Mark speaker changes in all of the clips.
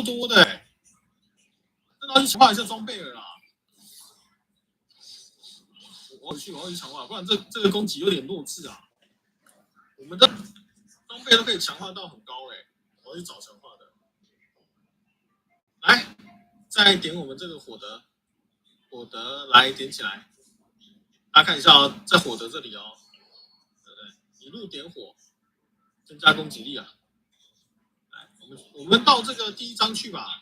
Speaker 1: 多的真的要去强化一下装备了啦。我要去强化，不然这个攻击有点弱智啊。我们的装备都可以强化到很高我要去找强化的。来，再点我们这个火德来点起来。大家看一下哦，在火德这里哦，对不对？一路点火，增加攻击力啊。来，我们到这个第一章去吧。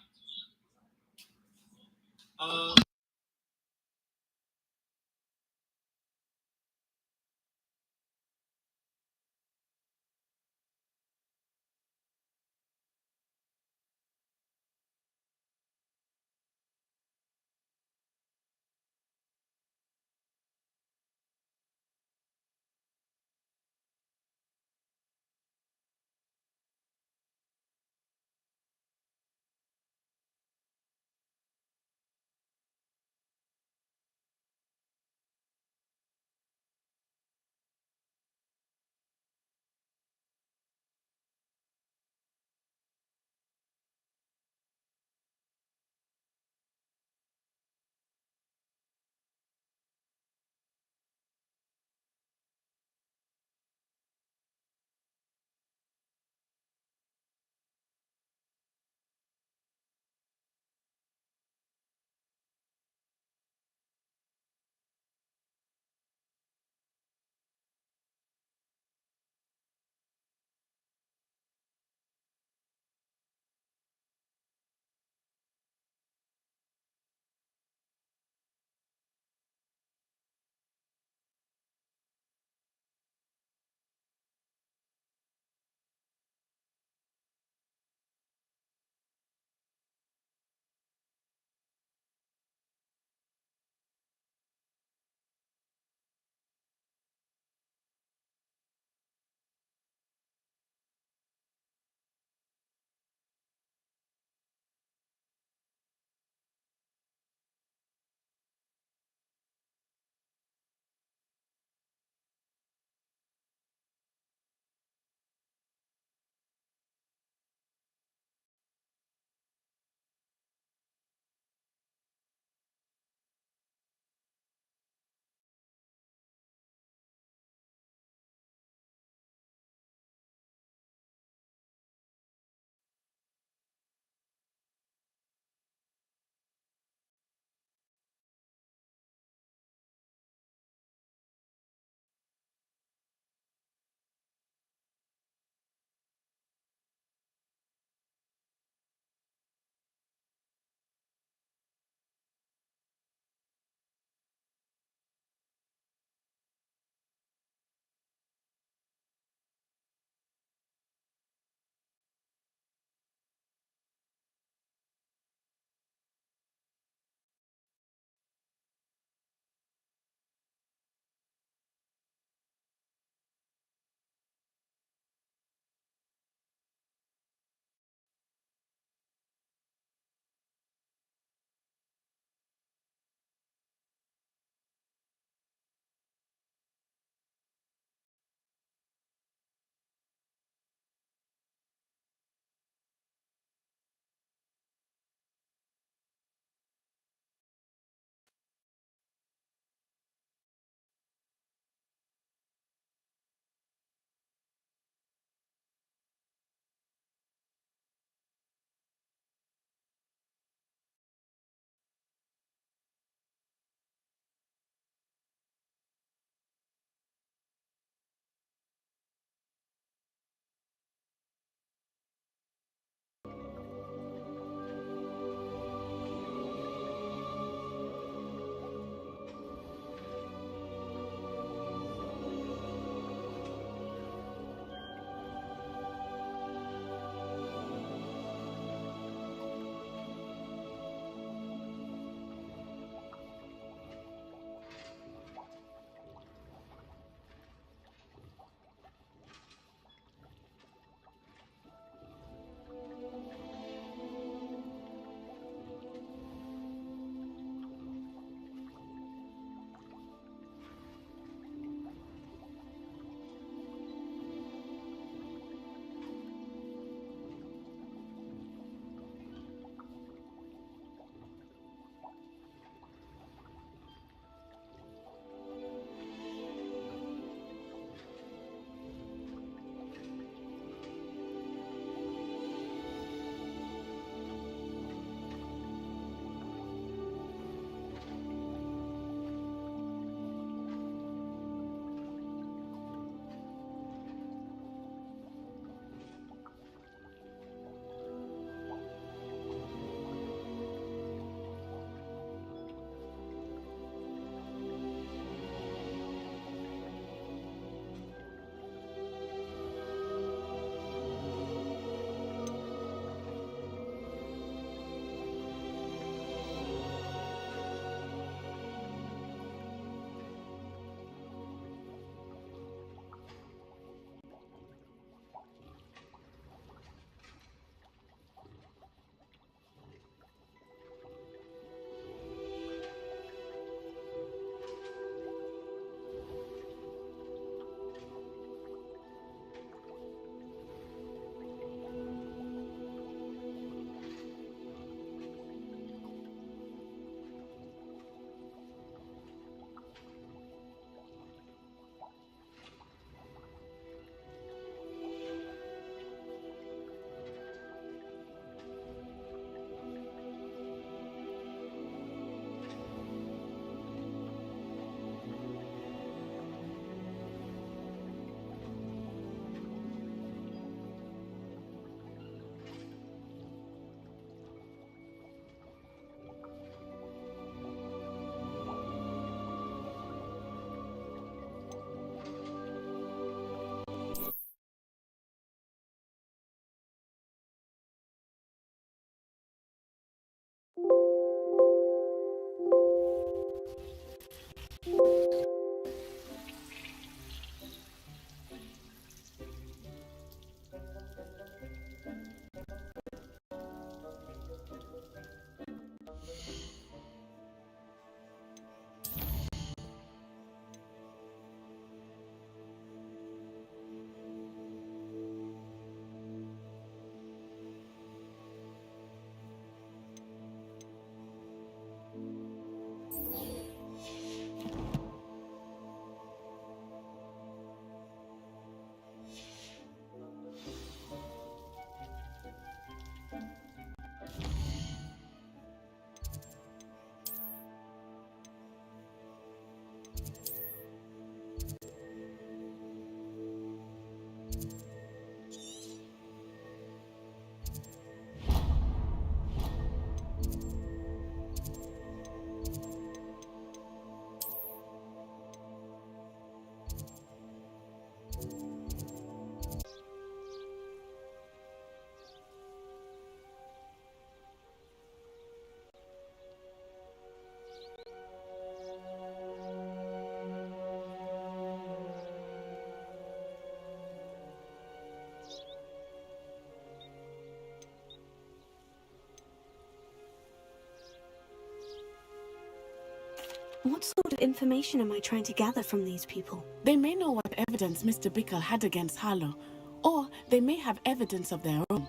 Speaker 2: What sort of information am I trying to gather from these people?
Speaker 3: They may know what evidence Mr. Bickle had against Harlow, or they may have evidence of their own.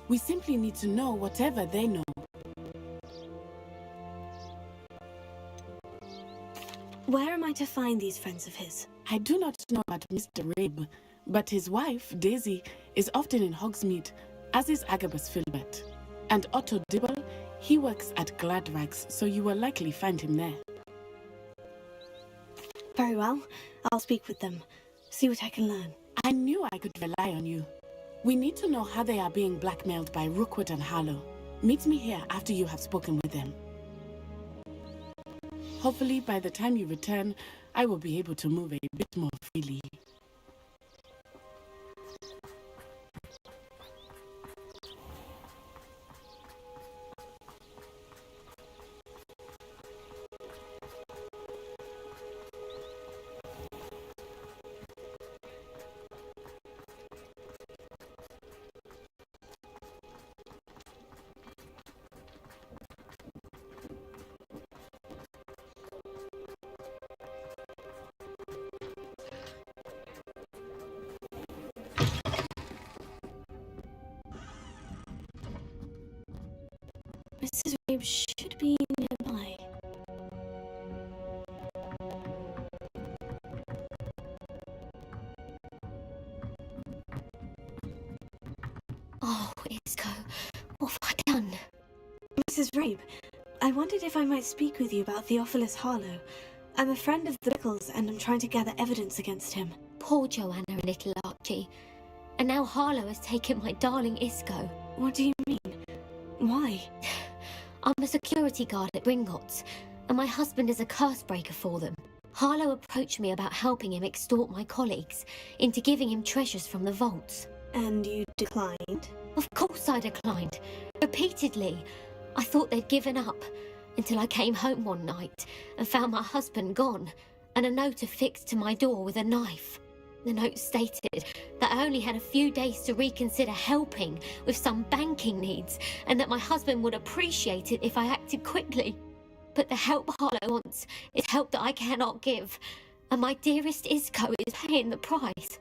Speaker 3: We simply need to know whatever they know.
Speaker 2: Where am I to find these friends of his?
Speaker 3: I do not know about Mr. Rabe, but his wife, Daisy, is often in Hogsmeade, as is Agabus Filbert. And Otto Dibble, he works at Gladrags, so you will likely find him there.
Speaker 2: Very well. I'll speak with them. See what I can learn.
Speaker 3: I knew I could rely on you. We need to know how they are being blackmailed by Rookwood and Harlow. Meet me here after you have spoken with them. Hopefully, by the time you return, I will be able to move a bit more freely.
Speaker 2: Mrs. Rabe should be nearby. Oh, Isco, what have I done? Mrs. Rabe, I wondered if I might speak with you about Theophilus Harlow. I'm a friend of the Bickles and I'm trying to gather evidence against him.
Speaker 4: Poor Joanna and little Archie. And now Harlow has taken my darling Isco.
Speaker 2: What do you mean? Why?
Speaker 4: I'm a security guard at Gringotts, and my husband is a curse breaker for them. Harlow approached me about helping him extort my colleagues into giving him treasures from the vaults.
Speaker 2: And you declined?
Speaker 4: Of course I declined. Repeatedly. I thought they'd given up, until I came home one night and found my husband gone, and a note affixed to my door with a knife. The note stated that I only had a few days to reconsider helping with some banking needs, and that my husband would appreciate it if I acted quickly. But the help Harlow wants is help that I cannot give, and my dearest Isco is paying the price.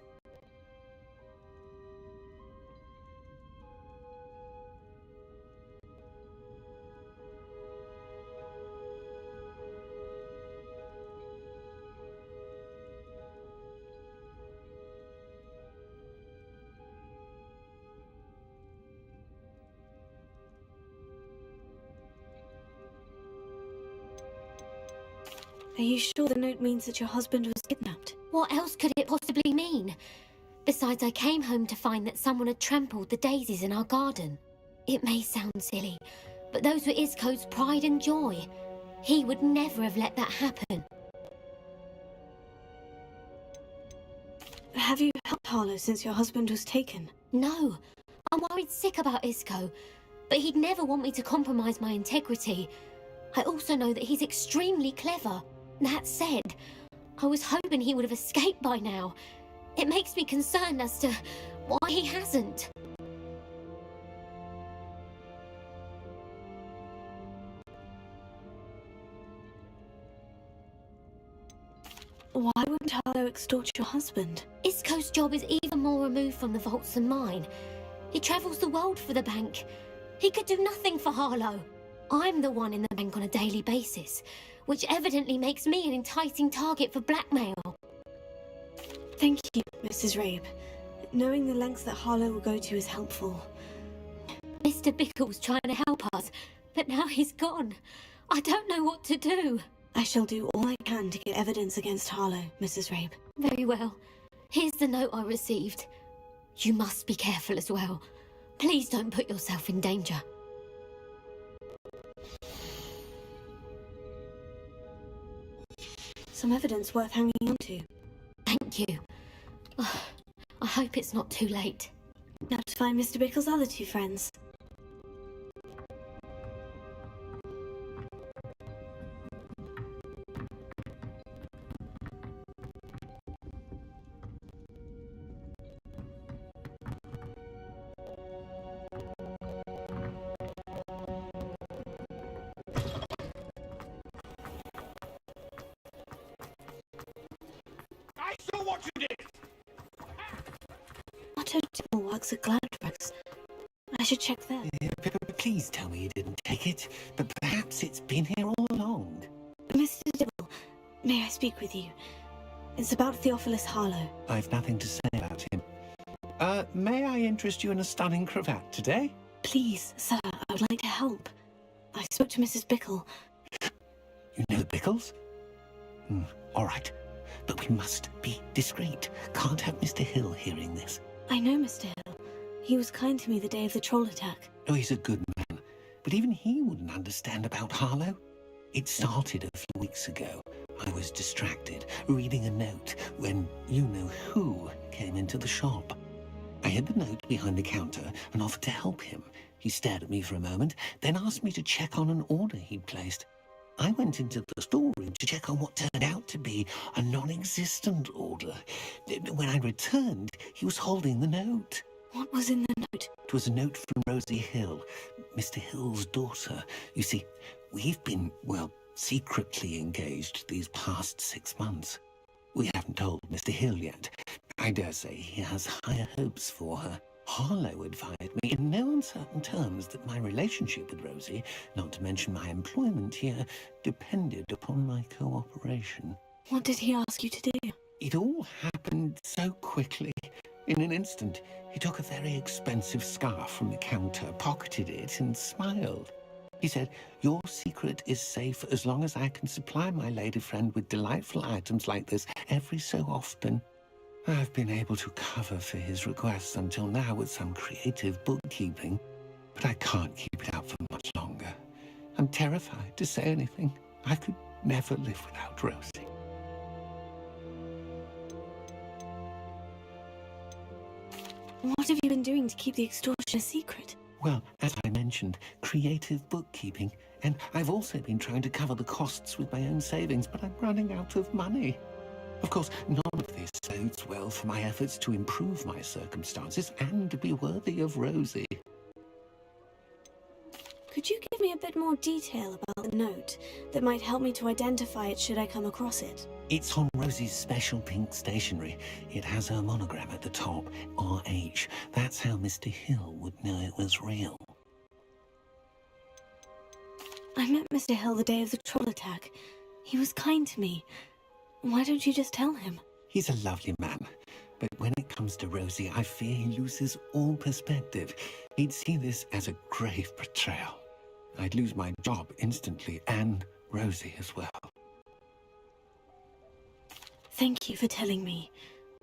Speaker 2: Are you sure the note means that your husband was kidnapped?
Speaker 4: What else could it possibly mean? Besides, I came home to find that someone had trampled the daisies in our garden. It may sound silly, but those were Isco's pride and joy. He would never have let that happen.
Speaker 2: Have you helped Harlow since your husband was taken?
Speaker 4: No, I'm worried sick about Isco, but he'd never want me to compromise my integrity. I also know that he's extremely clever. That said, I was hoping he would have escaped by now. It makes me concerned as to why he hasn't.
Speaker 2: Why wouldn't Harlow extort your husband?
Speaker 4: Isco's job is even more removed from the vaults than mine. He travels the world for the bank. He could do nothing for Harlow. I'm the one in the bank on a daily basis, which evidently makes me an enticing target for blackmail.
Speaker 2: Thank you, Mrs. Rabe. Knowing the lengths that Harlow will go to is helpful.
Speaker 4: Mr. Bickle's trying to help us, but now he's gone. I don't know what to do.
Speaker 2: I shall do all I can to get evidence against Harlow, Mrs. Rabe.
Speaker 4: Very well. Here's the note I received. You must be careful as well. Please don't put yourself in danger.
Speaker 2: Some evidence worth hanging on to.
Speaker 4: Thank you. Oh, I hope it's not too late.
Speaker 2: Now to find Mr. Bickle's other two friends.
Speaker 5: what you did!
Speaker 2: Otto Dibble works at Gladbrax. I should check there.
Speaker 6: Please tell me you didn't take it, but perhaps it's been here all along.
Speaker 2: Mr. Dibble, may I speak with you? It's about Theophilus Harlow.
Speaker 6: I've nothing to say about him. May I interest you in a stunning cravat today?
Speaker 2: Please, sir, I would like to help. I spoke to Mrs. Bickle.
Speaker 6: You know the Bickles? All right. But we must be discreet. Can't have Mr. Hill hearing this.
Speaker 2: I know Mr. Hill. He was kind to me the day of the troll attack.
Speaker 6: Oh, he's a good man. But even he wouldn't understand about Harlow. It started a few weeks ago. I was distracted, reading a note, when you-know-who came into the shop. I hid the note behind the counter and offered to help him. He stared at me for a moment, then asked me to check on an order he'd placed. I went into the storeroom to check on what turned out to be a non-existent order. When I returned, he was holding the note.
Speaker 2: What was in the note?
Speaker 6: It was a note from Rosie Hill, Mr. Hill's daughter. You see, we've been, secretly engaged these past 6 months. We haven't told Mr. Hill yet. I dare say he has higher hopes for her. Harlow advised me in no uncertain terms that my relationship with Rosie, not to mention my employment here, depended upon my cooperation.
Speaker 2: What did he ask you to do?
Speaker 6: It all happened so quickly. In an instant, he took a very expensive scarf from the counter, pocketed it, and smiled. He said, "Your secret is safe as long as I can supply my lady friend with delightful items like this every so often." I've been able to cover for his requests until now with some creative bookkeeping, but I can't keep it up for much longer. I'm terrified to say anything. I could never live without Rosie.
Speaker 2: What have you been doing to keep the extortion a secret?
Speaker 6: Well, as I mentioned, creative bookkeeping, and I've also been trying to cover the costs with my own savings, but I'm running out of money. Of course, none of this bodes well for my efforts to improve my circumstances and to be worthy of Rosie.
Speaker 2: Could you give me a bit more detail about the note that might help me to identify it should I come across it?
Speaker 6: It's on Rosie's special pink stationery. It has her monogram at the top, RH. That's how Mr. Hill would know it was real.
Speaker 2: I met Mr. Hill the day of the troll attack. He was kind to me. Why don't you just tell him?
Speaker 6: He's a lovely man, but when it comes to Rosie, I fear he loses all perspective. He'd see this as a grave betrayal. I'd lose my job instantly, and Rosie as well.
Speaker 2: Thank you for telling me.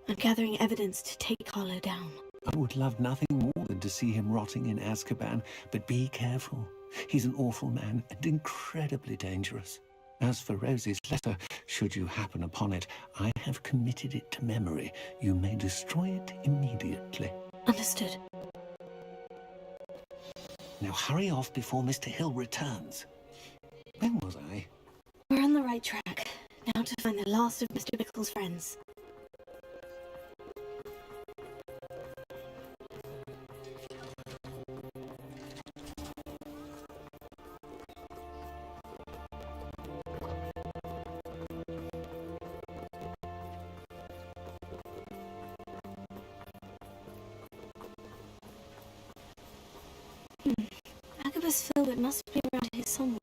Speaker 2: I'm gathering evidence to take Harlow down.
Speaker 6: I would love nothing more than to see him rotting in Azkaban, but be careful. He's an awful man and incredibly dangerous. As for Rosie's letter, should you happen upon it, I have committed it to memory. You may destroy it immediately.
Speaker 2: Understood.
Speaker 6: Now hurry off before Mr. Hill returns. Where was I?
Speaker 2: We're on the right track. Now to find the last of Mr. Bickle's friends. Agabus Filbert must be around here somewhere.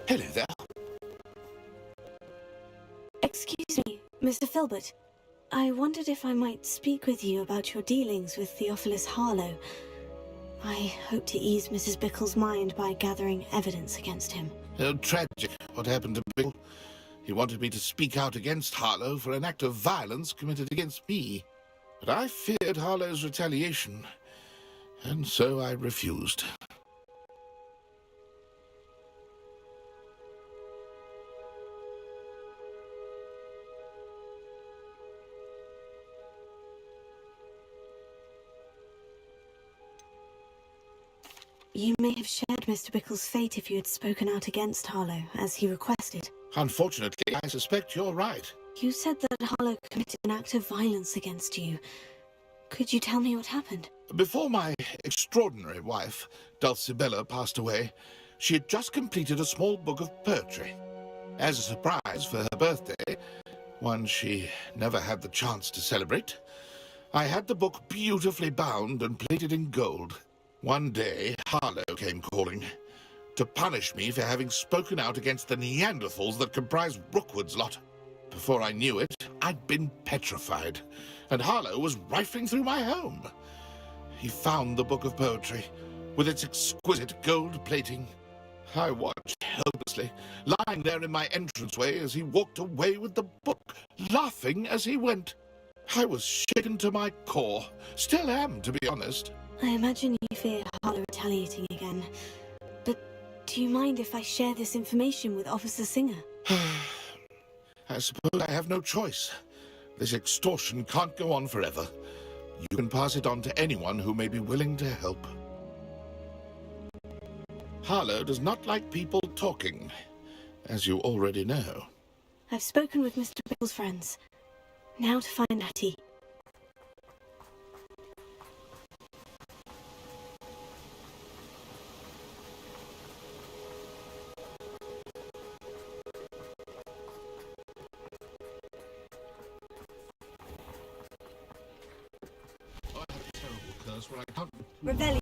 Speaker 5: Hello there.
Speaker 2: Excuse me, Mr. Filbert. I wondered if I might speak with you about your dealings with Theophilus Harlow. I hope to ease Mrs. Bickle's mind by gathering evidence against him.
Speaker 5: Tragic what happened to Bickle. He wanted me to speak out against Harlow for an act of violence committed against me. But I feared Harlow's retaliation, and so I refused.
Speaker 2: You may have shared Mr. Bickle's fate if you had spoken out against Harlow, as he requested.
Speaker 5: Unfortunately, I suspect you're right.
Speaker 2: You said that Harlow committed an act of violence against you. Could you tell me what happened?
Speaker 5: Before my extraordinary wife, Dulcibella, passed away, she had just completed a small book of poetry. As a surprise for her birthday, one she never had the chance to celebrate, I had the book beautifully bound and plated in gold. One day, Harlow came calling to punish me for having spoken out against the Neanderthals that comprise Rookwood's lot. Before I knew it, I'd been petrified, and Harlow was rifling through my home. He found the book of poetry, with its exquisite gold plating. I watched helplessly, lying there in my entranceway as he walked away with the book, laughing as he went. I was shaken to my core, still am, to be honest.
Speaker 2: I imagine you fear Harlow retaliating again. But do you mind if I share this information with Officer Singer?
Speaker 5: I suppose I have no choice. This extortion can't go on forever. You can pass it on to anyone who may be willing to help. Harlow does not like people talking, as you already know.
Speaker 2: I've spoken with Mr. Bickle's friends. Now to find Natty.
Speaker 5: I have a terrible curse where I can't...
Speaker 2: Revelio.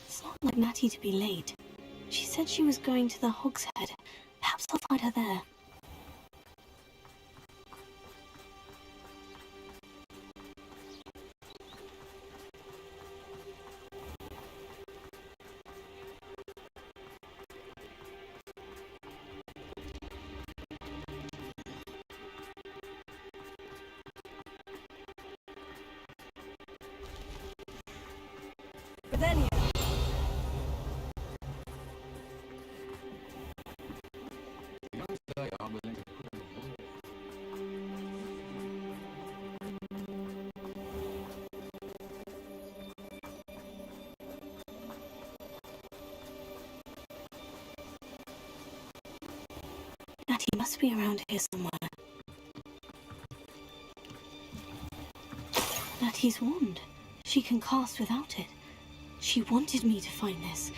Speaker 2: It's not like Natty to be late. She said she was going to the Hogshead. Perhaps I'll find her there. Revelio. Natty must be around here somewhere. Natty's wand. She can cast without it. She wanted me to find this.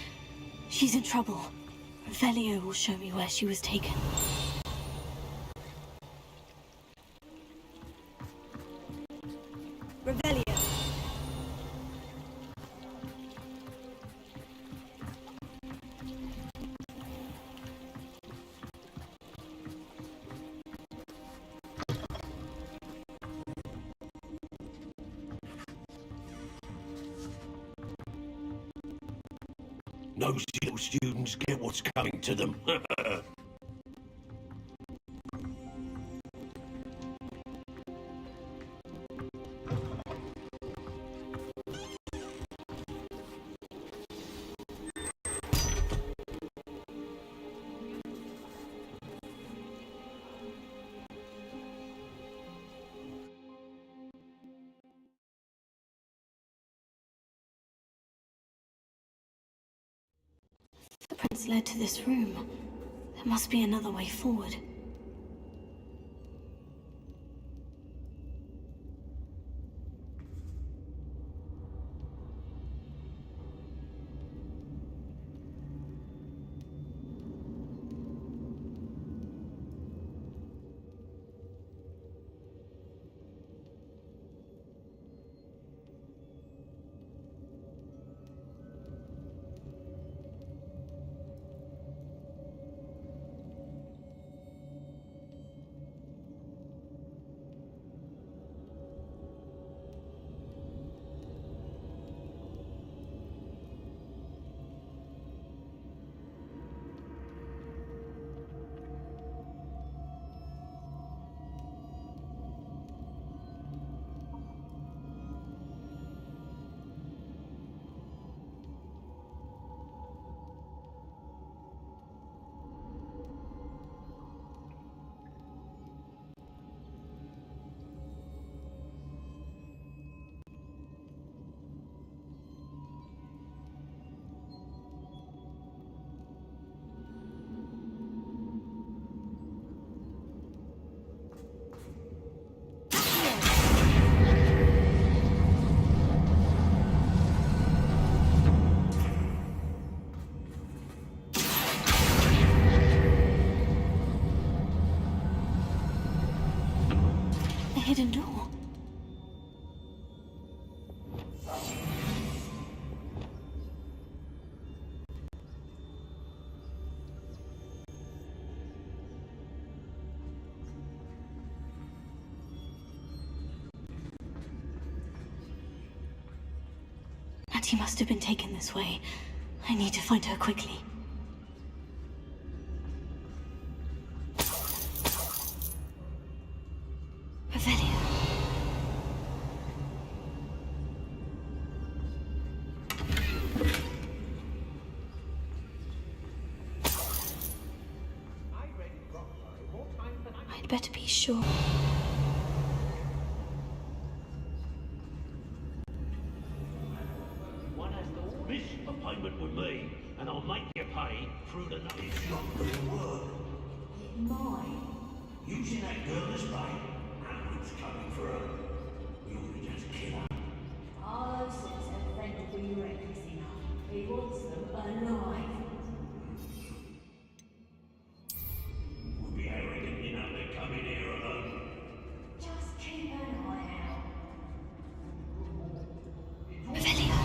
Speaker 2: She's in trouble. Revelio will show me where she was taken. Revelio.
Speaker 6: Nosy little students get what's coming to them.
Speaker 2: Footprints led to this room. There must be another way forward. hidden door. Natty must have been taken this way. I need to find her quickly. Revelio. I'd better be sure.
Speaker 7: This appointment with me, and I'll make you pay through the night. It's not gonna work. Mine. Using that girl as bait, and it's coming for her. We ought to just kill her.
Speaker 8: Harlow says her friend will be reckless enough. He wants them alive.
Speaker 7: We'll be arrogant enough to come in here alone.
Speaker 8: Just keep an eye out.
Speaker 2: Revelio.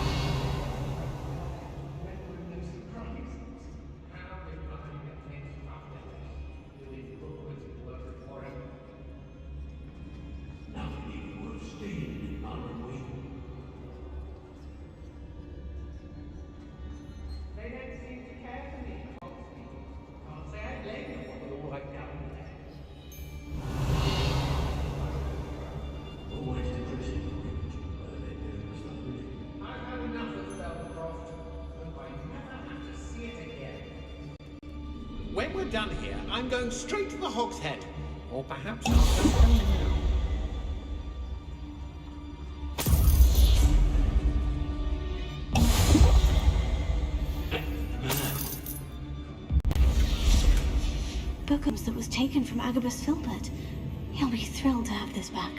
Speaker 7: Nothing even worth stealing in Mullenweg.
Speaker 9: They don't seem to care for me, can't say I blame them for all I've done.
Speaker 7: Always depressing for him.
Speaker 9: I've had enough of Belcroft, and I never have to see it again. When we're done here, I'm going straight to the Hogshead. Or perhaps I'll just come now.
Speaker 2: Bookums that was taken from Agabus Filbert. He'll be thrilled to have this back.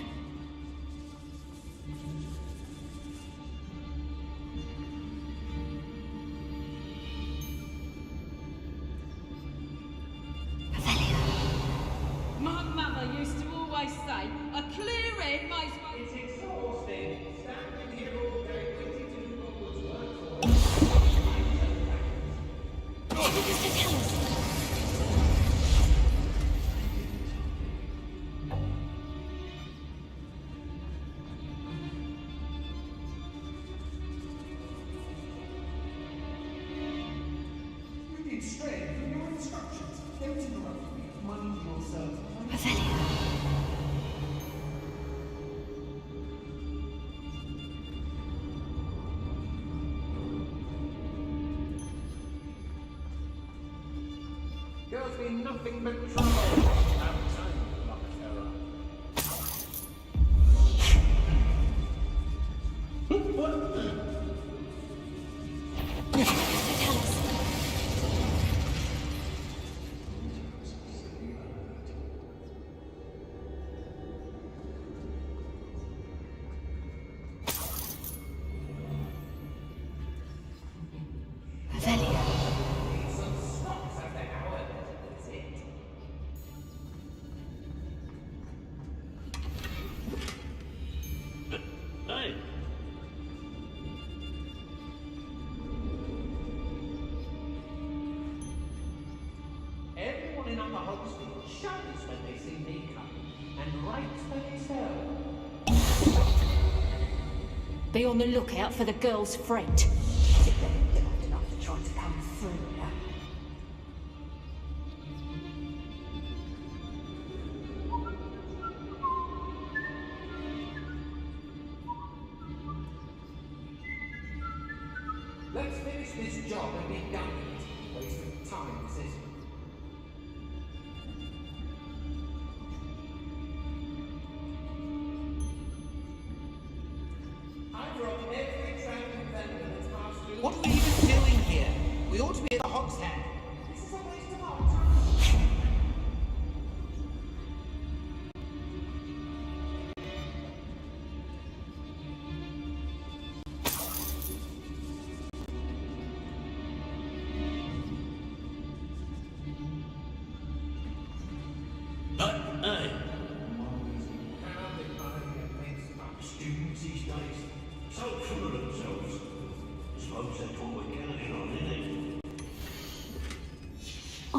Speaker 10: My mother used to always say, a clear head makes...
Speaker 9: It's exhausting. Standing here all day waiting to do what was work for.
Speaker 2: Mr. Tallis.
Speaker 9: You did straight from your instructions. Don't interrupt me. Mind yourself.
Speaker 2: Revelio.
Speaker 9: Girls been nothing but trouble. Have time, Locketerra.
Speaker 2: Mr. Tallis. Revelio.
Speaker 9: Some stocks at the hour. That's it.
Speaker 7: Hey,
Speaker 9: Everyone in Upper Hogsfield shudders when they see me coming, and right's the tell.
Speaker 10: Be on the lookout for the girl's friend.
Speaker 8: Enough to try to come through here.
Speaker 9: Let's finish this job and be done with it. Waste of time, this is. I dropped every traveling vendor that's passed through. What are we even doing here? We ought to be at the Hogshead. This is a waste of our time.
Speaker 7: hey,
Speaker 9: Pounding my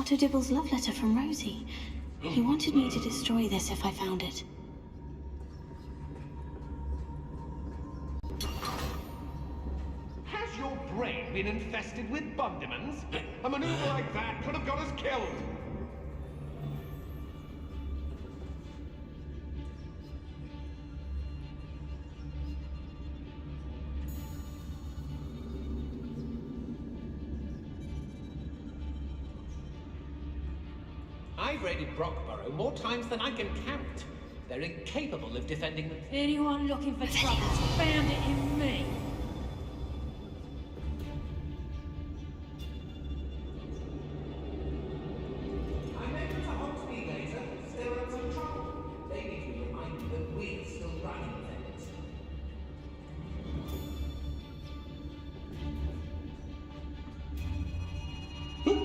Speaker 2: Otto Dibble's love letter from Rosie. He wanted me to destroy this if I found it.
Speaker 9: Has your brain been infested with bundimans? A maneuver like that could have got us killed. I've raided Brockborough more times than I can count. They're incapable of defending them.
Speaker 8: Anyone looking for trouble found it in me.
Speaker 9: I met them to Hogsmeade later. Still in some trouble. They need to remind me that we're still running things.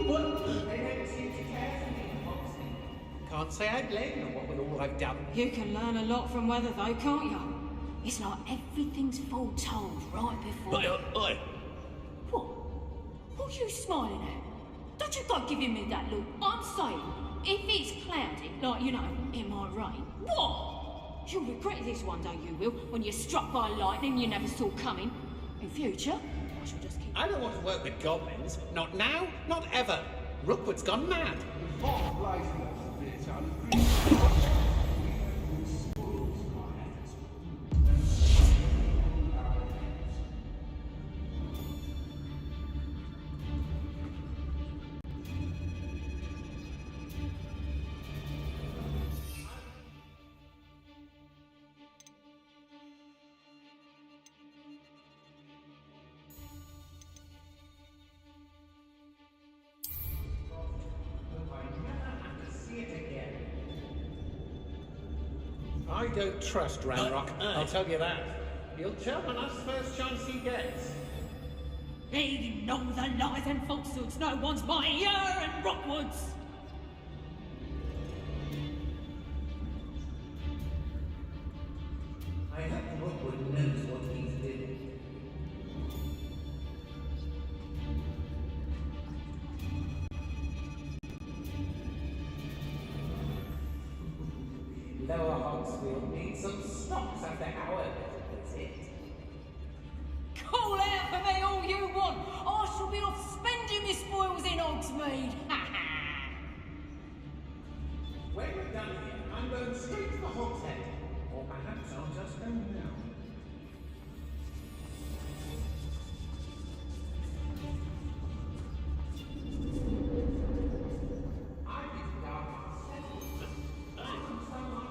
Speaker 9: What? They never seem to care for me in Hogsmeade. Can't say I blame them, what with all I've done.
Speaker 10: You can learn a lot from weather though, can't you? It's like everything's foretold right before.
Speaker 7: Oi!
Speaker 8: What? What are you smiling at? Don't you go giving me that look. I'm saying, if it's cloudy, like, you know, it might rain. What? You'll regret this one day, you will, when you're struck by lightning you never saw coming. In future, I shall just keep...
Speaker 9: I don't want to work with goblins. Not now, not ever. Rookwood's gone mad. I don't trust Ranrock, I'll tell you that. He'll tell on us first chance he gets.
Speaker 8: He know the lies and falsehoods no one's mightier in Rockwoods.
Speaker 9: I hope Rookwood knows what he's doing. Lower Hogsfield needs some stocks after Howard. That's it.
Speaker 8: Call out for me all you want. I shall be off spending my spoils in Hogsmeade. Ha ha!
Speaker 9: When we're done here, I'm going straight to the Hog's Head. Or perhaps I'll just go now.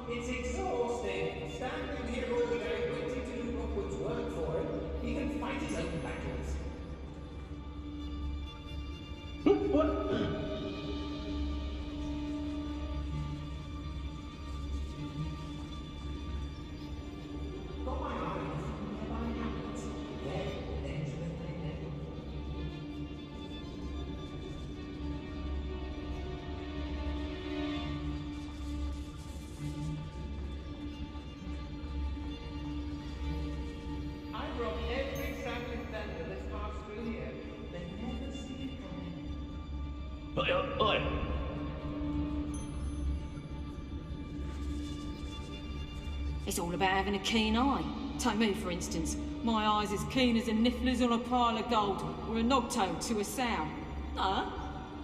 Speaker 9: It's exhausting. Standing here all day waiting to do Rookwood's work for him. He can fight his own battles. What? Got my eyes on my habits. There, there's the thing. I brought every sapling thunder that's passed through here. They never see it coming.
Speaker 7: Oi!
Speaker 10: It's all about having a keen eye. Take me, for instance. My eye's as keen as a niffler's on a pile of gold, or a nogtail to a sow. No,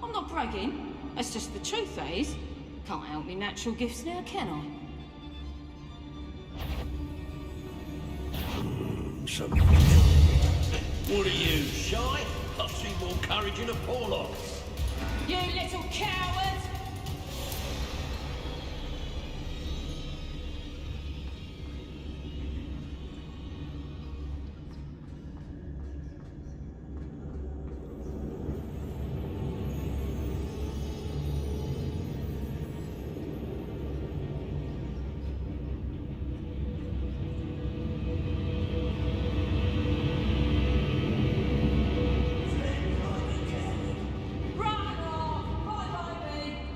Speaker 10: I'm not bragging. That's just the truth, that is. Can't help me natural gifts now, can I?
Speaker 7: What are you, shy? I've seen more courage in a Porlock.
Speaker 8: You little coward! Run off! Bye, baby!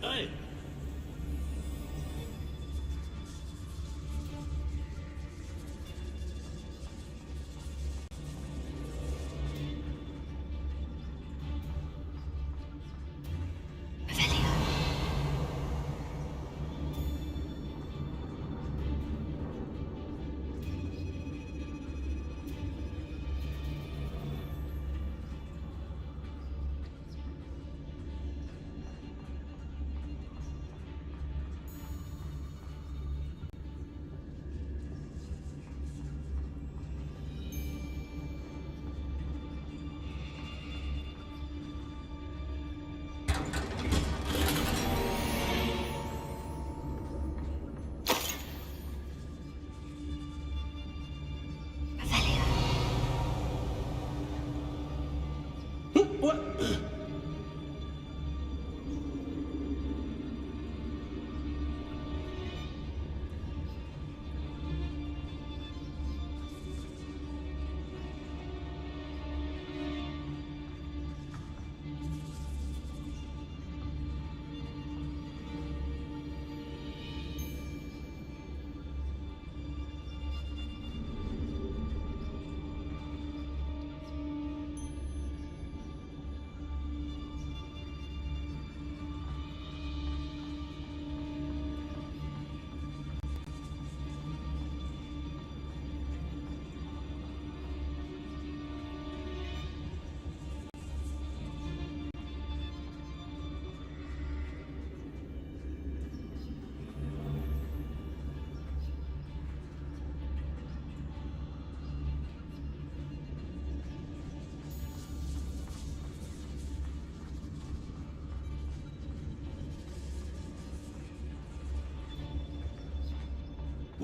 Speaker 7: Hey!
Speaker 6: What?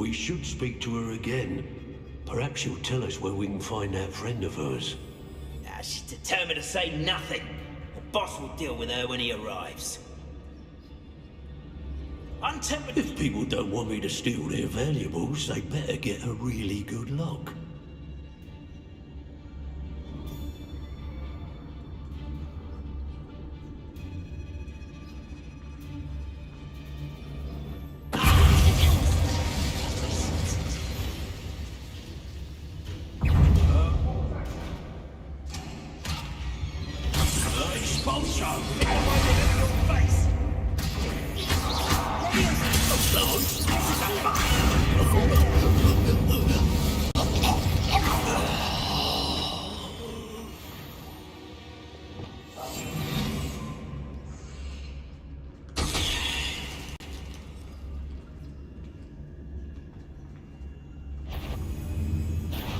Speaker 7: We should speak to her again. Perhaps she'll tell us where we can find that friend of hers.
Speaker 11: She's determined to say nothing. The boss will deal with her when he arrives. Untempered.
Speaker 7: If people don't want me to steal their valuables, they better get a really good lock.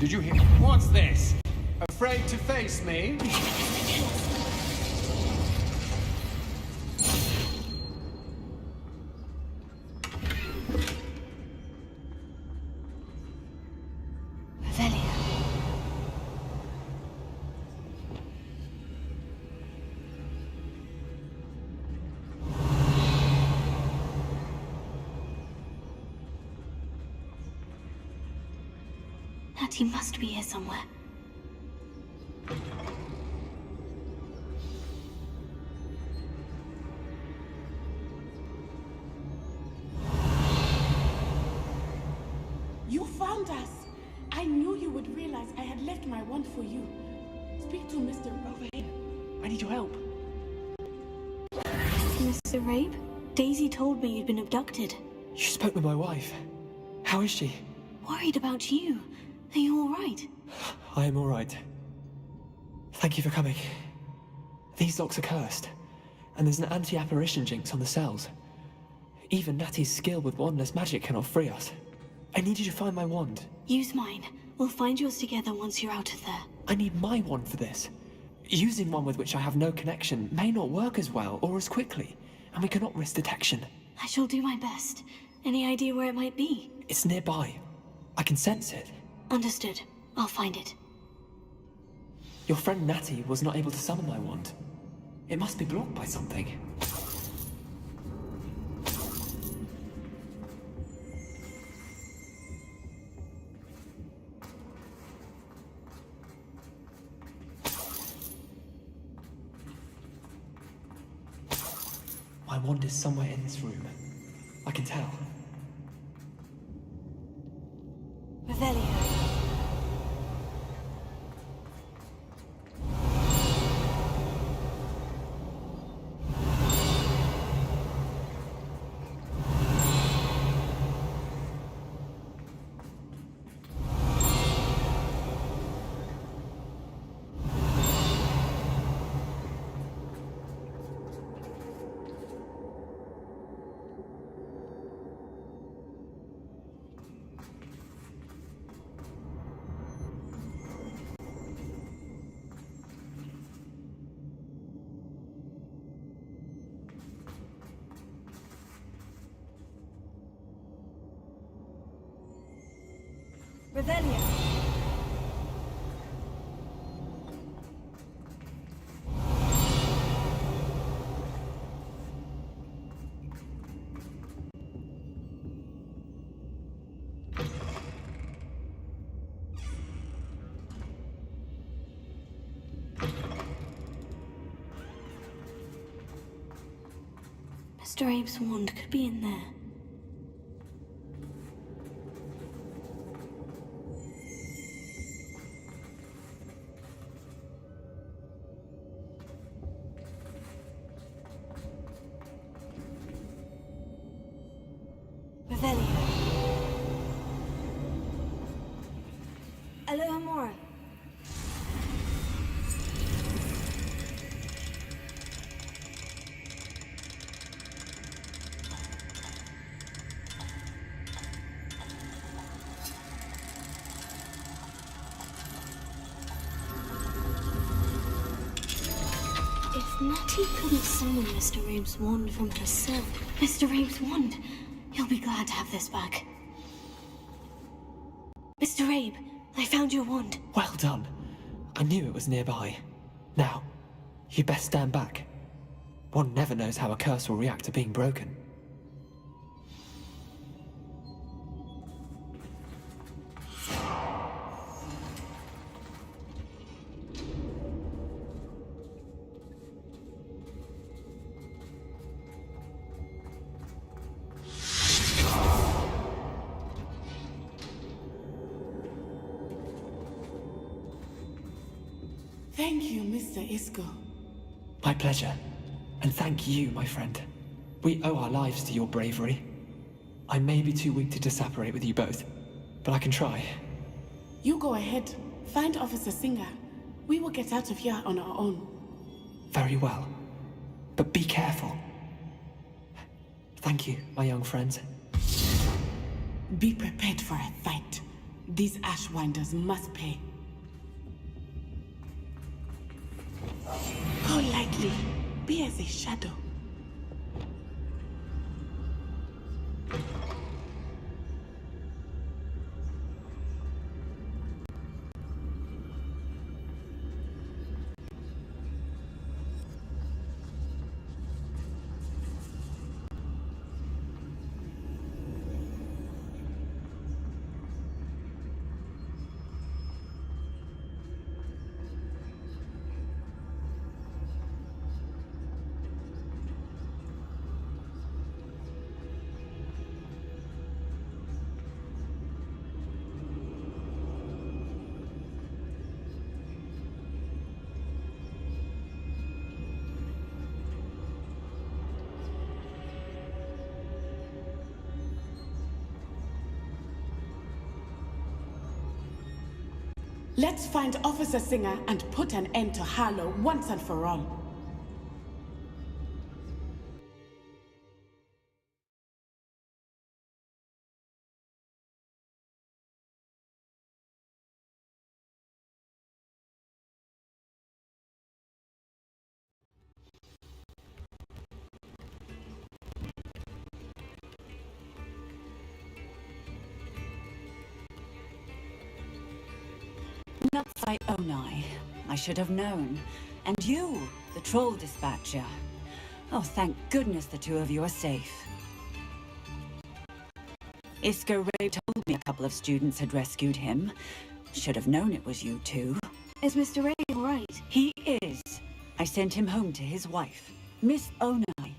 Speaker 9: Did you hear? What's this? Afraid to face me?
Speaker 2: He must be here somewhere.
Speaker 3: You found us! I knew you would realize I had left my wand for you. Speak to Mr. over here. I need your help.
Speaker 2: Mr. Rabe? Daisy told me you'd been abducted.
Speaker 12: You spoke with my wife. How is she?
Speaker 2: Worried about you. Are you alright?
Speaker 12: I am alright. Thank you for coming. These locks are cursed, and there's an anti-apparition jinx on the cells. Even Natty's skill with wandless magic cannot free us. I need you to find my wand.
Speaker 2: Use mine. We'll find yours together once you're out of there.
Speaker 12: I need my wand for this. Using one with which I have no connection may not work as well or as quickly, and we cannot risk detection.
Speaker 2: I shall do my best. Any idea where it might be?
Speaker 12: It's nearby. I can sense it.
Speaker 2: Understood. I'll find it.
Speaker 12: Your friend Natty was not able to summon my wand. It must be blocked by something. My wand is somewhere in this room. I can tell.
Speaker 2: Revelio. Revelio. Mr. Abe's wand could be in there. Alohomora. If Natty couldn't summon Mr. Rabe's wand from her cell, Mr. Rabe's wand, you'll be glad to have this back. Mr. Abe, I found your wand.
Speaker 12: Well done. I knew it was nearby. Now, you best stand back. One never knows how a curse will react to being broken.
Speaker 3: Thank you, Mr. Isco.
Speaker 12: My pleasure. And thank you, my friend. We owe our lives to your bravery. I may be too weak to disapparate with you both, but I can try.
Speaker 3: You go ahead. Find Officer Singer. We will get out of here on our own.
Speaker 12: Very well. But be careful. Thank you, my young friends.
Speaker 3: Be prepared for a fight. These Ashwinders must pay. Go lightly. Be as a shadow. Let's find Officer Singer and put an end to Harlow once and for all.
Speaker 13: Nuts I own I should have known. And you, the troll dispatcher. Oh, thank goodness the two of you are safe. Isco Ray told me a couple of students had rescued him. Should have known it was you two.
Speaker 2: Is Mr. Ray all right?
Speaker 13: He is. I sent him home to his wife, Miss Onai.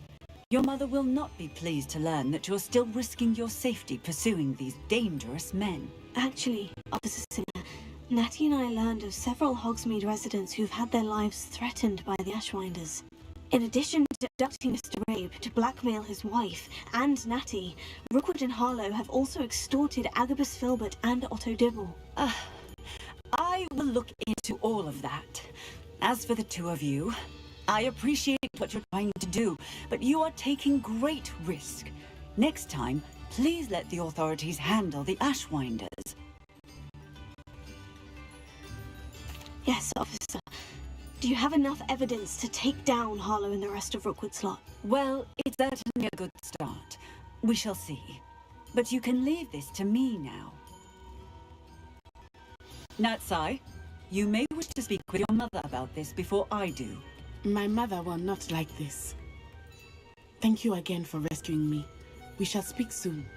Speaker 13: Your mother will not be pleased to learn that you're still risking your safety pursuing these dangerous men.
Speaker 2: Actually, Officer Singer, Natty and I learned of several Hogsmeade residents who've had their lives threatened by the Ashwinders. In addition to abducting Mr. Rabe to blackmail his wife and Natty, Rookwood and Harlow have also extorted Agabus Filbert and Otto Dibble.
Speaker 13: I will look into all of that. As for the two of you, I appreciate what you're trying to do, but you are taking great risk. Next time, please let the authorities handle the Ashwinders.
Speaker 2: Yes, officer. Do you have enough evidence to take down Harlow and the rest of Rookwood's lot?
Speaker 13: Well, it's certainly a good start. We shall see. But you can leave this to me now. Natsai, you may wish to speak with your mother about this before I do.
Speaker 3: My mother will not like this. Thank you again for rescuing me. We shall speak soon.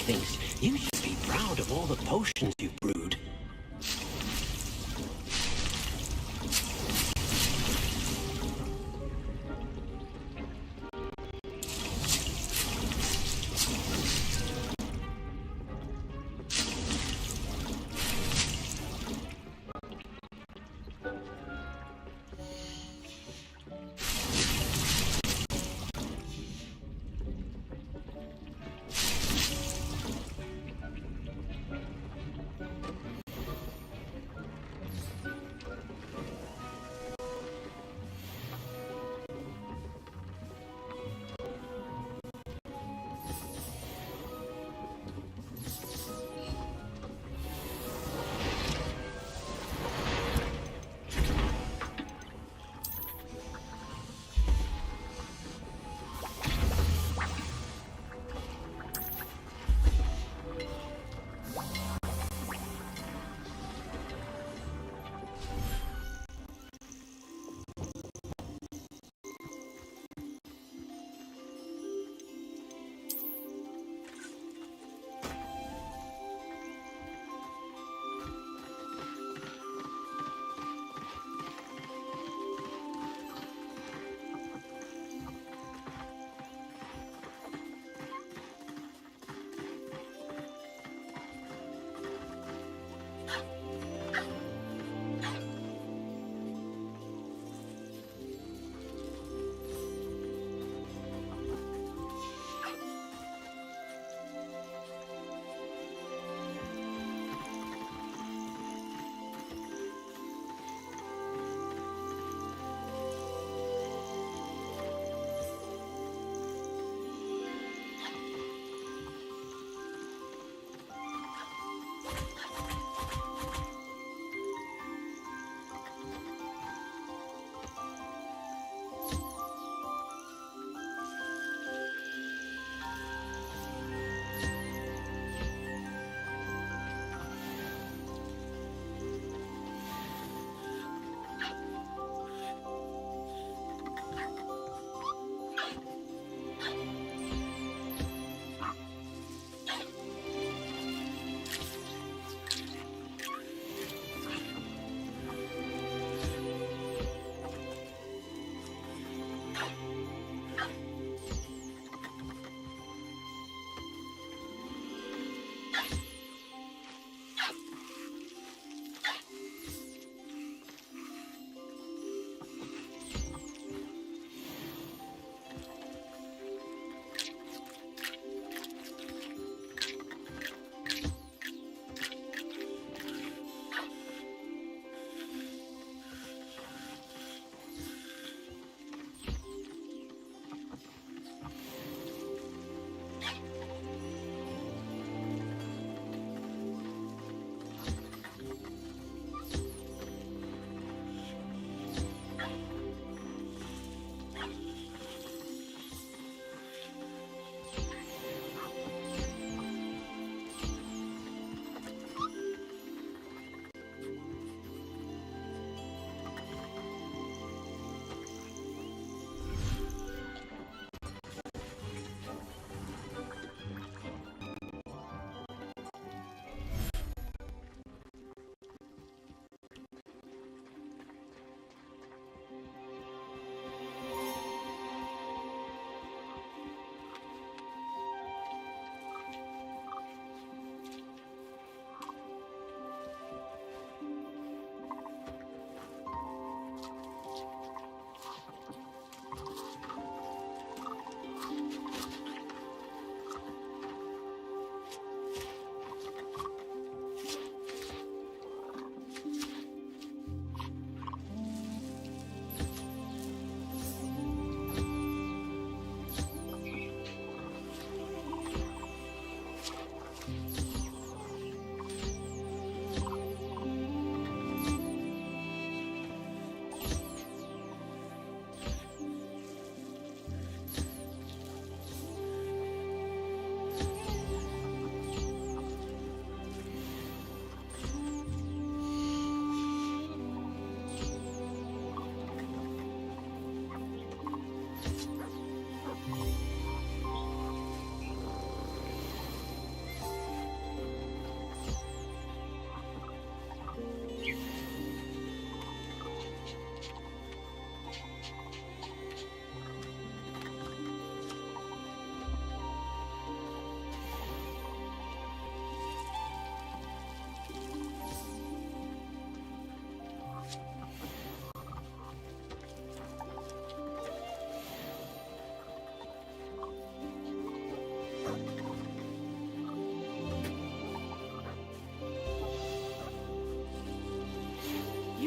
Speaker 11: Thinks you should be proud of all the potions you've brewed.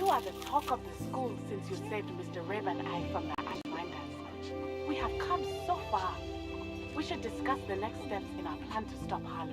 Speaker 3: You are the talk of the school since you saved Mr. Rib and I from the Ashminders. We have come so far. We should discuss the next steps in our plan to stop Harlow.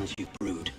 Speaker 11: As you brood.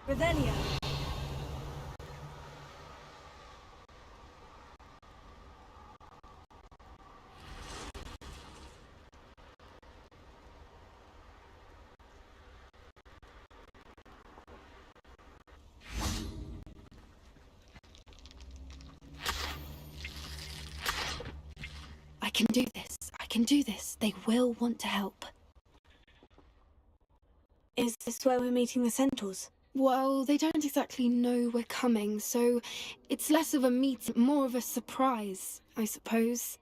Speaker 2: Revelio. I can do this. I can do this. They will want to help. Is this where we're meeting the centaurs?
Speaker 14: Well, they don't exactly know we're coming, so it's less of a meet, more of a surprise, I suppose.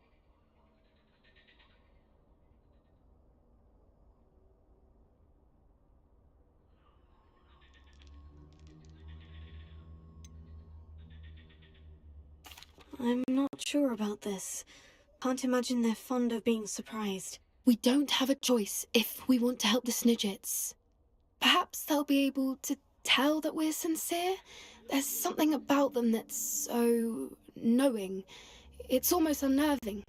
Speaker 2: I'm not sure about this. Can't imagine they're fond of being surprised.
Speaker 14: We don't have a choice if we want to help the Snidgets. Perhaps they'll be able to tell that we're sincere? There's something about them that's so knowing. It's almost unnerving.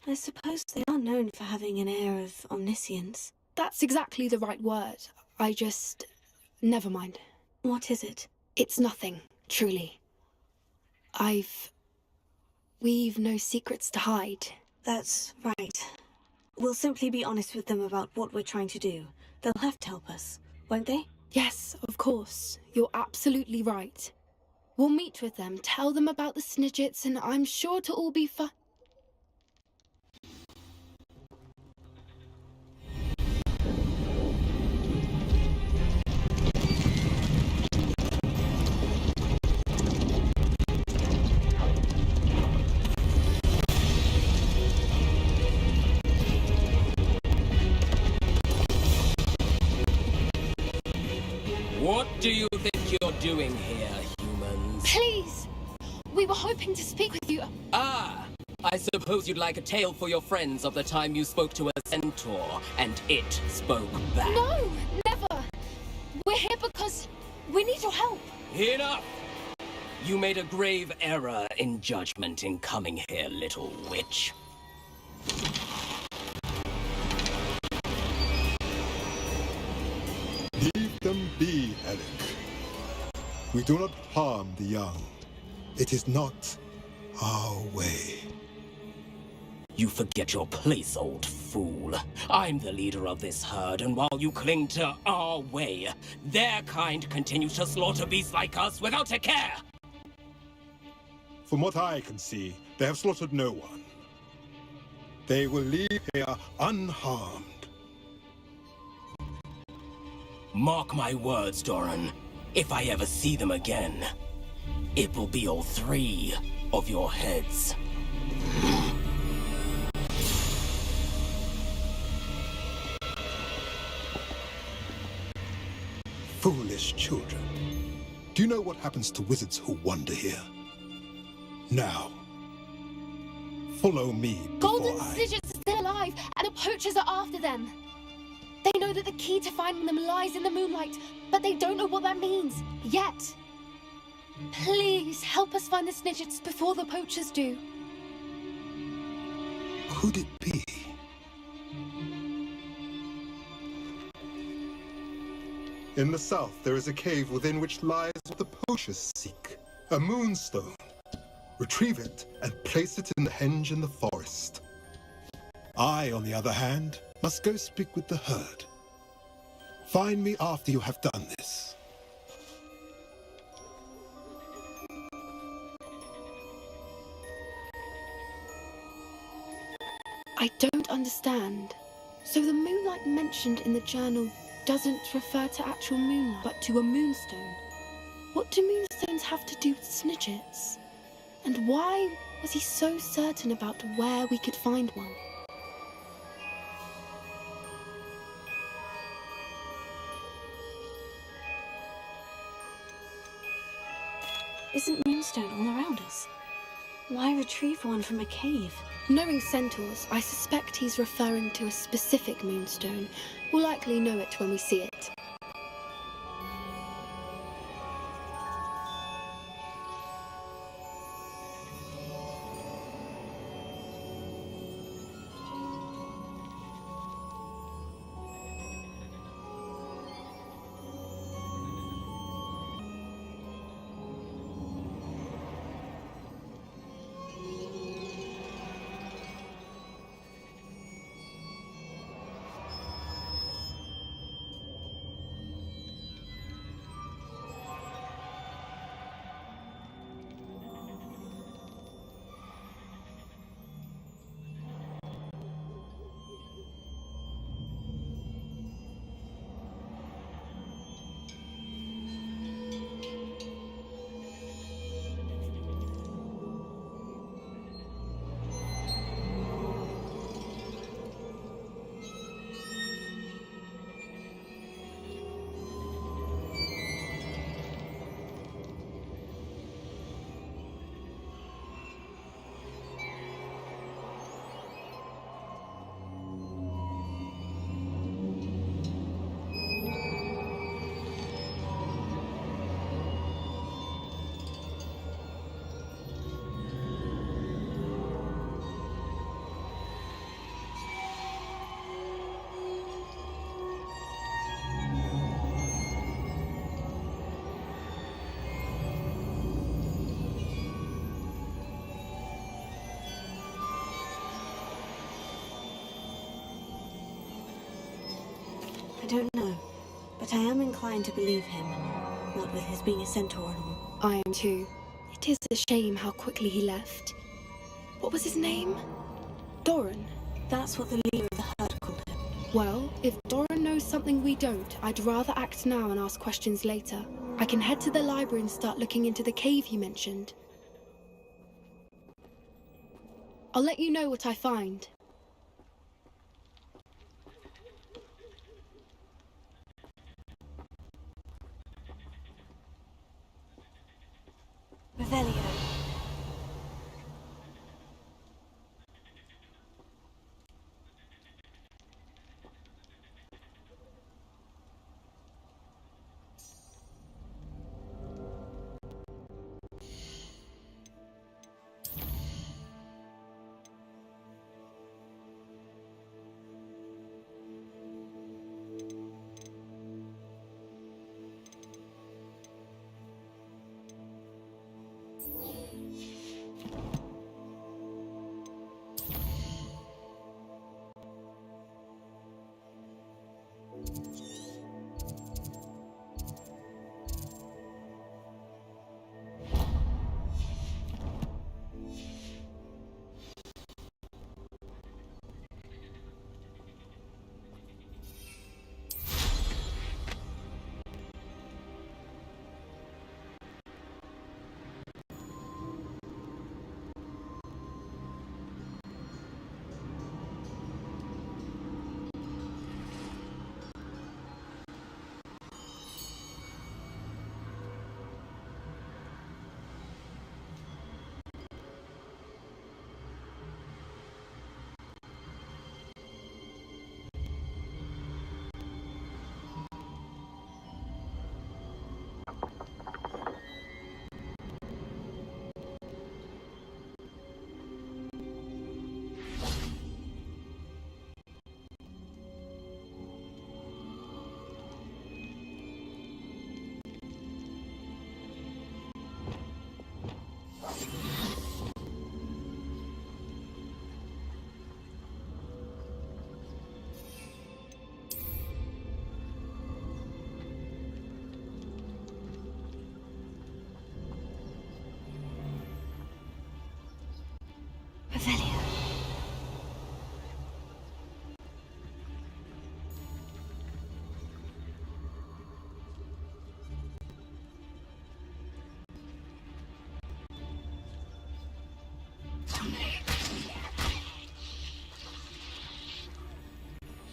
Speaker 2: I suppose they are known for having an air of omniscience.
Speaker 14: That's exactly the right word. I just... never mind.
Speaker 2: What is it?
Speaker 14: It's nothing, truly. We've no secrets to hide.
Speaker 2: That's right. We'll simply be honest with them about what we're trying to do. They'll have to help us, won't they?
Speaker 14: Yes, of course. You're absolutely right. We'll meet with them, tell them about the Snidgets, and I'm sure to all be fine.
Speaker 15: What do you think you're doing here, humans?
Speaker 14: Please! We were hoping to speak with you.
Speaker 15: Ah! I suppose you'd like a tale for your friends of the time you spoke to a centaur, and it spoke back.
Speaker 14: No, never! We're here because we need your help.
Speaker 15: Enough! You made a grave error in judgment in coming here, little witch.
Speaker 16: Leave them be, Alec. We do not harm the young. It is not our way.
Speaker 15: You forget your place, old fool. I'm the leader of this herd, and while you cling to our way, their kind continues to slaughter beasts like us without a care!
Speaker 16: From what I can see, they have slaughtered no one. They will leave here unharmed.
Speaker 15: Mark my words, Doran. If I ever see them again, it will be all 3 of your heads.
Speaker 16: Foolish children. Do you know what happens to wizards who wander here? Now, follow me before
Speaker 14: Golden Snidgets are still alive, and the poachers are after them. They know that the key to finding them lies in the moonlight, but they don't know what that means, yet. Please, help us find the Snidgets before the poachers do.
Speaker 16: Could it be? In the south, there is a cave within which lies what the poachers seek. A moonstone. Retrieve it and place it in the henge in the forest. I, on the other hand, must go speak with the herd. Find me after you have done this.
Speaker 14: I don't understand. So the moonlight mentioned in the journal doesn't refer to actual moonlight, but to a moonstone. What do moonstones have to do with Snidgets? And why was he so certain about where we could find one?
Speaker 2: Isn't moonstone all around us? Why retrieve one from a cave?
Speaker 14: Knowing centaurs, I suspect he's referring to a specific moonstone. We'll likely know it when we see it.
Speaker 2: I don't know, but I am inclined to believe him, what with his being a centaur and all.
Speaker 14: I am too. It is a shame how quickly he left. What was his name? Doran.
Speaker 2: That's what the leader of the herd called him.
Speaker 14: Well, if Doran knows something we don't, I'd rather act now and ask questions later. I can head to the library and start looking into the cave you mentioned. I'll let you know what I find.
Speaker 2: Revelio.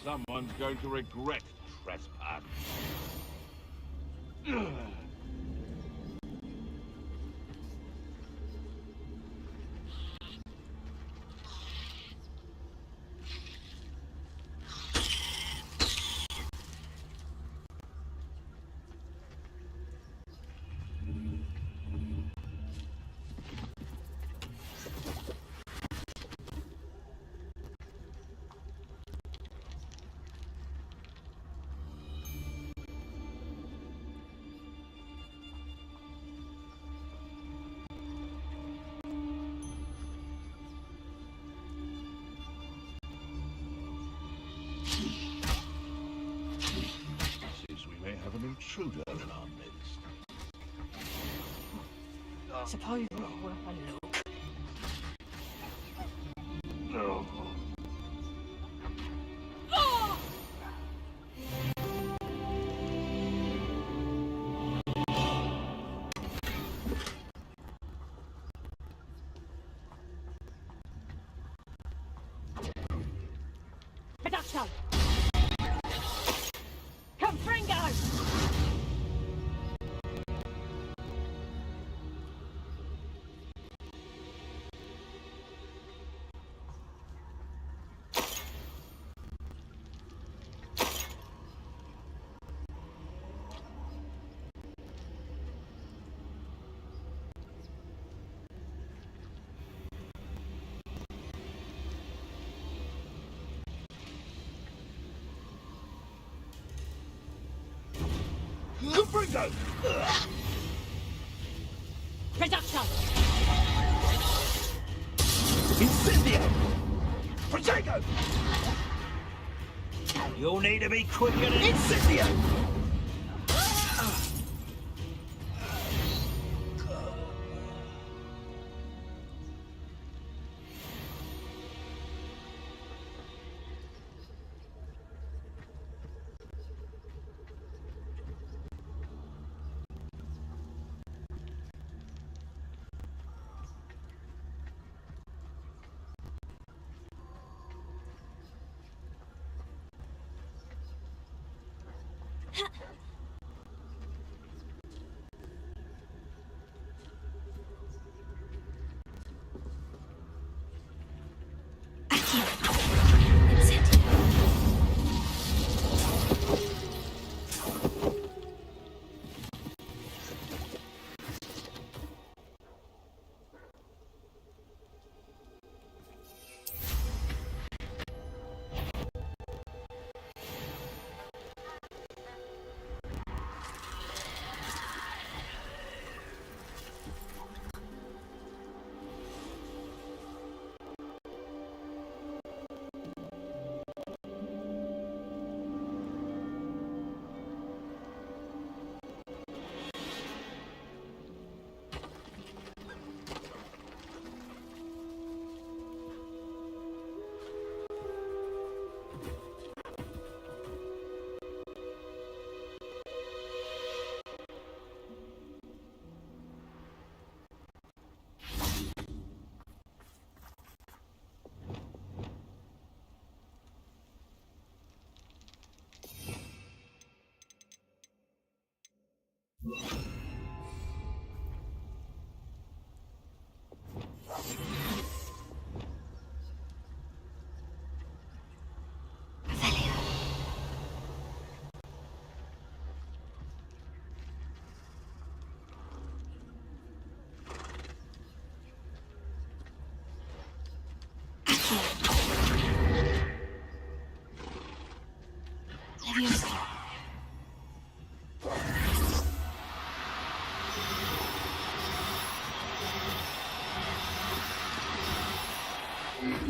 Speaker 5: Someone's going to regret trespass. Have an intruder in our midst.
Speaker 10: Suppose we'll have a look.
Speaker 5: No.
Speaker 10: Production! Come, Fringo!
Speaker 5: Bringo!
Speaker 10: Production!
Speaker 5: Incendio! Protego!
Speaker 11: You'll need to be quicker than
Speaker 5: Incendio!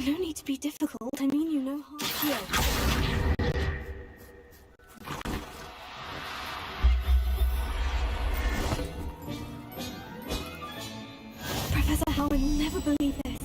Speaker 2: No need to be difficult. I mean you no harm here. Professor Howe would never believe this.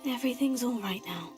Speaker 2: Everything's all right now.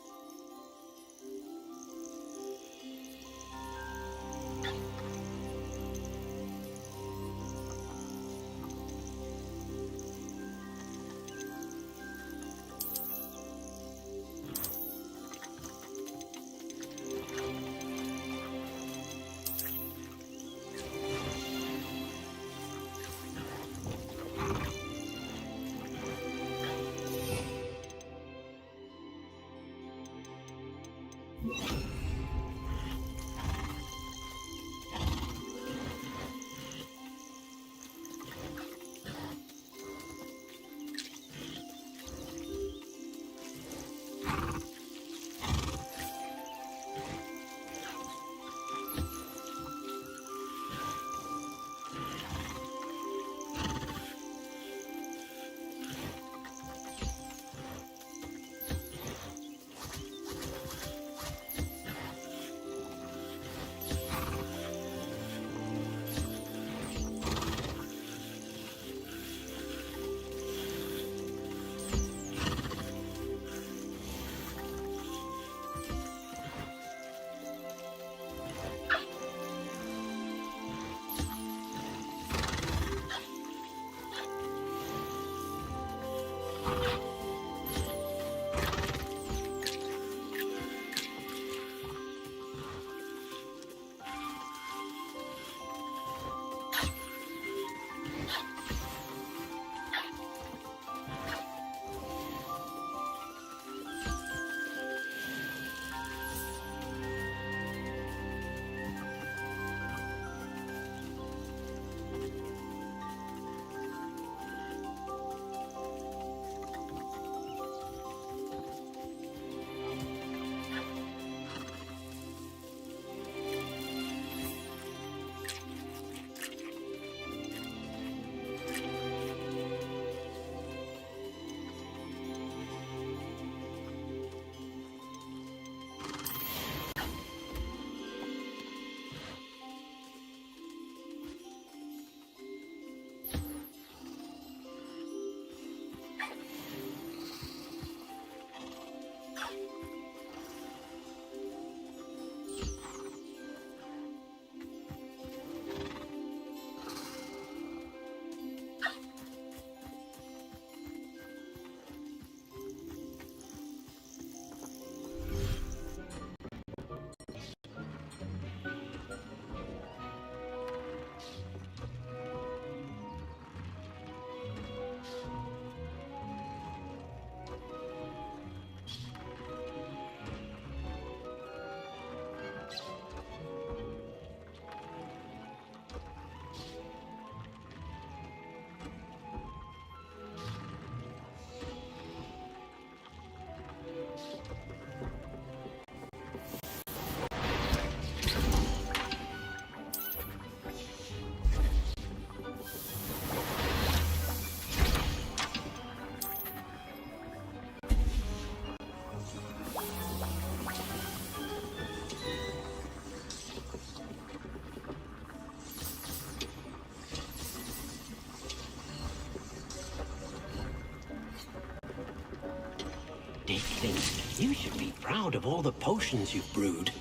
Speaker 17: Dickling, you should be proud of all the potions you've brewed.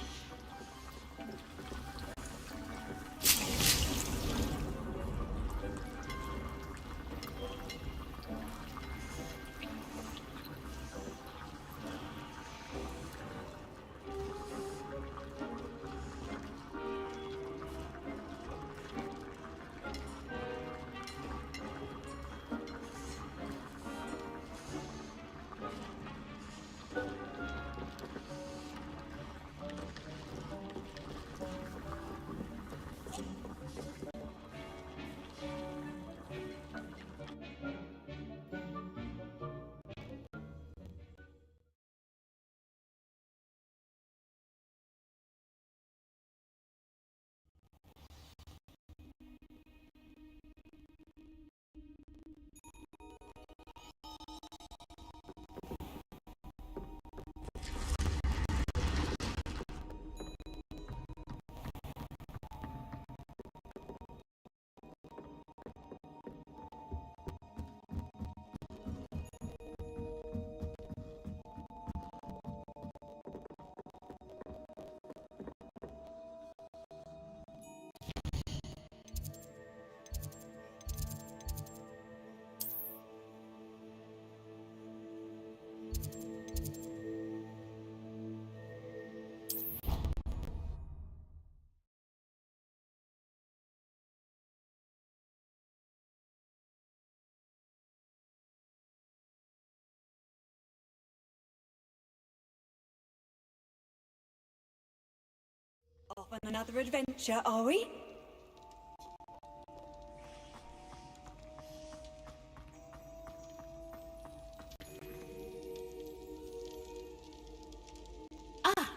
Speaker 13: on another adventure, are we?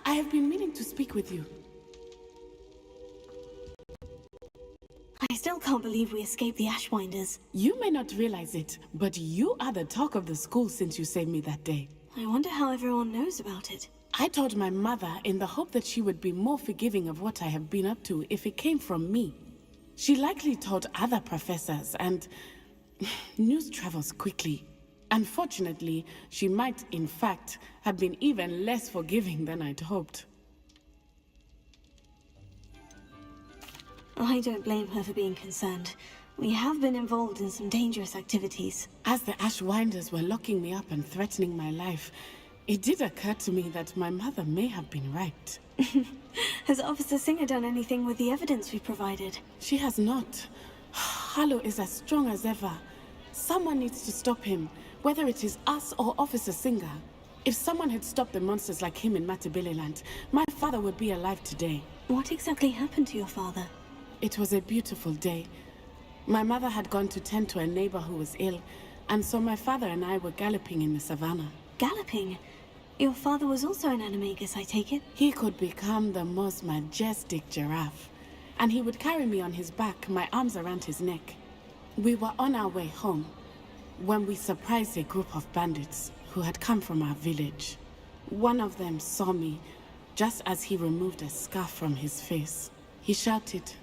Speaker 3: I have been meaning to speak with you.
Speaker 2: I still can't believe we escaped the Ashwinders.
Speaker 3: You may not realize it, but you are the talk of the school since you saved me that day.
Speaker 2: I wonder how everyone knows about it.
Speaker 3: I told my mother in the hope that she would be more forgiving of what I have been up to if it came from me. She likely told other professors, and news travels quickly. Unfortunately, she might, in fact, have been even less forgiving than I'd hoped.
Speaker 2: I don't blame her for being concerned. We have been involved in some dangerous activities.
Speaker 3: As the Ashwinders were locking me up and threatening my life, it did occur to me that my mother may have been right.
Speaker 2: Has Officer Singer done anything with the evidence we provided?
Speaker 3: She has not. Harlow is as strong as ever. Someone needs to stop him, whether it is us or Officer Singer. If someone had stopped the monsters like him in Matabeleland, my father would be alive today.
Speaker 2: What exactly happened to your father?
Speaker 3: It was a beautiful day. My mother had gone to tend to a neighbor who was ill, and so my father and I were galloping in the savannah.
Speaker 2: Galloping? Your father was also an animagus, I take it?
Speaker 3: He could become the most majestic giraffe, and he would carry me on his back, my arms around his neck. We were on our way home when we surprised a group of bandits who had come from our village. One of them saw me just as he removed a scarf from his face. He shouted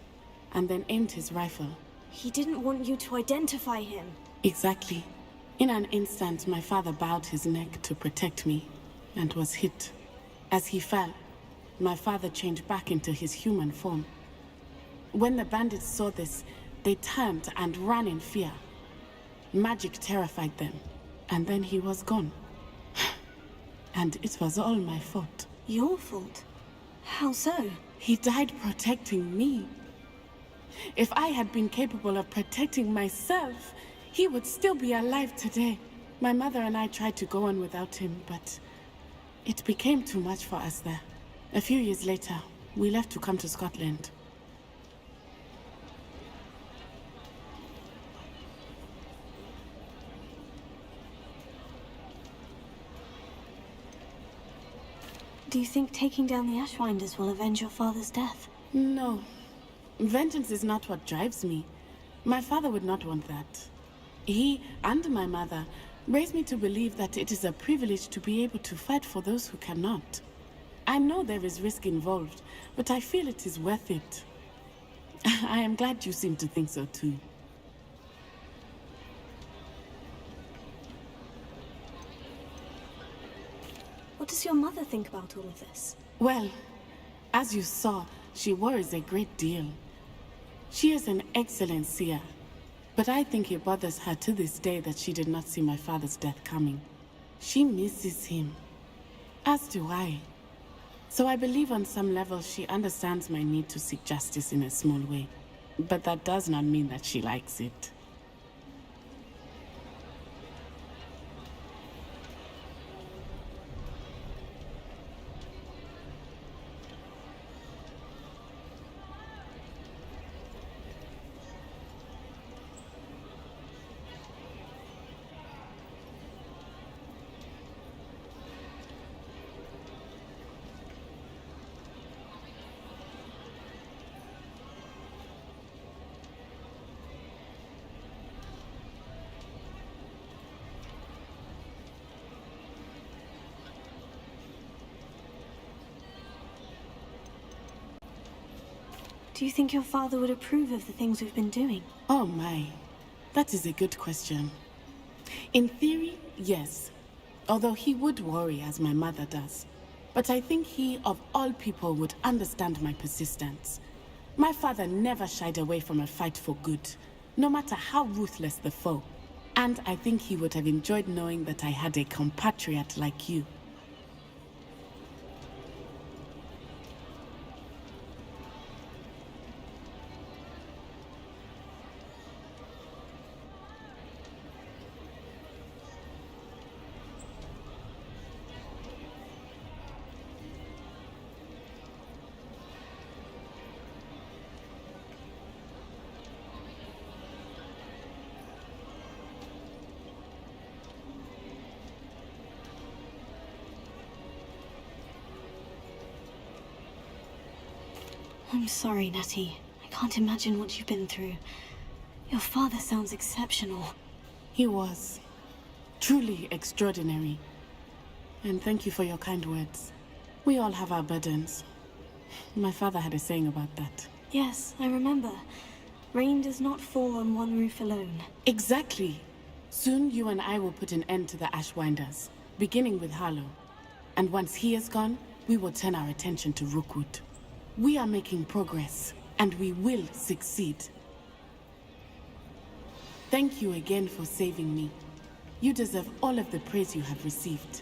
Speaker 3: and then aimed his rifle.
Speaker 2: He didn't want you to identify him.
Speaker 3: Exactly. In an instant, my father bowed his neck to protect me and was hit. As he fell, my father changed back into his human form. When the bandits saw this, they turned and ran in fear. Magic terrified them, and then he was gone. And it was all my fault.
Speaker 2: Your fault? How so?
Speaker 3: He died protecting me. If I had been capable of protecting myself, he would still be alive today. My mother and I tried to go on without him, but it became too much for us there. A few years later, we left to come to Scotland.
Speaker 2: Do you think taking down the Ashwinders will avenge your father's death?
Speaker 3: No. Vengeance is not what drives me. My father would not want that. He and my mother raised me to believe that it is a privilege to be able to fight for those who cannot. I know there is risk involved, but I feel it is worth it. I am glad you seem to think so too.
Speaker 2: What does your mother think about all of this?
Speaker 3: Well, as you saw, she worries a great deal. She is an excellent seer, but I think it bothers her to this day that she did not see my father's death coming. She misses him, as do I. So I believe on some level she understands my need to seek justice in a small way, but that does not mean that she likes it.
Speaker 2: Do you think your father would approve of the things we've been doing?
Speaker 3: Oh my, that is a good question. In theory, yes. Although he would worry as my mother does. But I think he, of all people, would understand my persistence. My father never shied away from a fight for good, no matter how ruthless the foe. And I think he would have enjoyed knowing that I had a compatriot like you.
Speaker 2: I'm sorry, Natty. I can't imagine what you've been through. Your father sounds exceptional.
Speaker 3: He was. Truly extraordinary. And thank you for your kind words. We all have our burdens. My father had a saying about that.
Speaker 2: Yes, I remember. Rain does not fall on one roof alone.
Speaker 3: Exactly. Soon you and I will put an end to the Ashwinders, beginning with Harlow. And once he is gone, we will turn our attention to Rookwood. We are making progress, and we will succeed. Thank you again for saving me. You deserve all of the praise you have received.